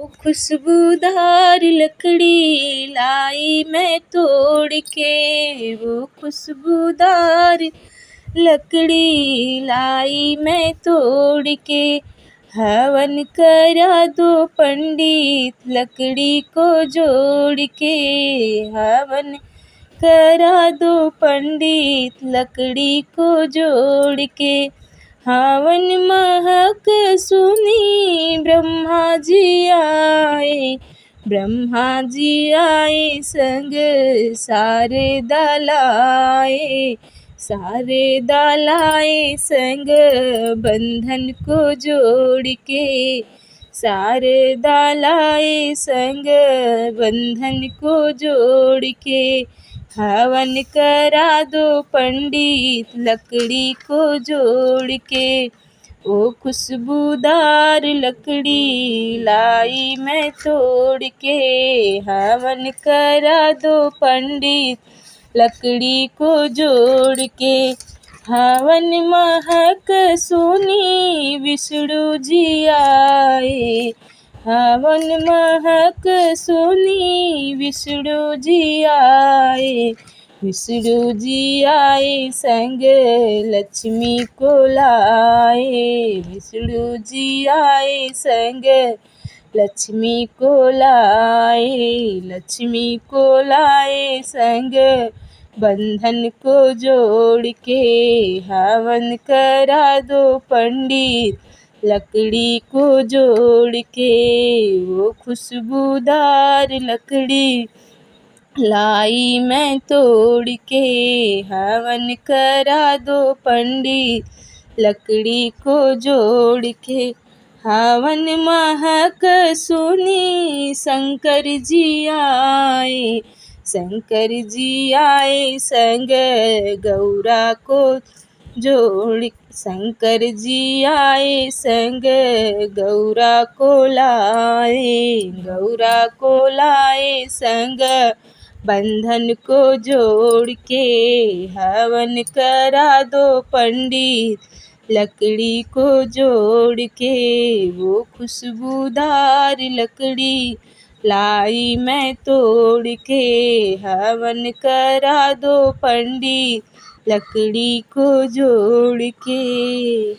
वो खुशबूदार लकड़ी लाई मैं तोड़ के, वो खुशबूदार लकड़ी लाई मैं तोड़ के। हवन करा दो पंडित लकड़ी को जोड़ के, हवन करा दो पंडित लकड़ी को जोड़ के। हवन महक सुनी ब्रह्मा जी आए, ब्रह्मा जी आए संग सारे दलाए, सारे दलाए संग बंधन को जोड़ के, सारे दलाए संग बंधन को जोड़ के। हवन करा दो पंडित लकड़ी को जोड़ के, ओ खुशबूदार लकड़ी लाई मैं तोड़ के। हवन करा दो पंडित लकड़ी को जोड़ के। हवन महक सुनी विष्णु जी आए, हवन महक सुनी विष्णु जी आए, विष्णु जी आए संग लक्ष्मी को लाए, विष्णु जी आए संग लक्ष्मी को लाए, लक्ष्मी को लाए संग बंधन को जोड़ के। हवन करा दो पंडित लकड़ी को जोड़ के, वो खुशबूदार लकड़ी लाई मैं तोड़ के। हवन करा दो पंडित लकड़ी को जोड़ के। हवन महक सुनी शंकर जी आए, शंकर जी आए संग गौरा को जोड़, शंकर जी आए संग गौरा को लाए, गौरा को लाए संग बंधन को जोड़ के। हवन करा दो पंडित लकड़ी को जोड़ के, वो खुशबूदार लकड़ी लाई मैं तोड़ के। हवन करा दो पंडित लकड़ी को जोड़ के।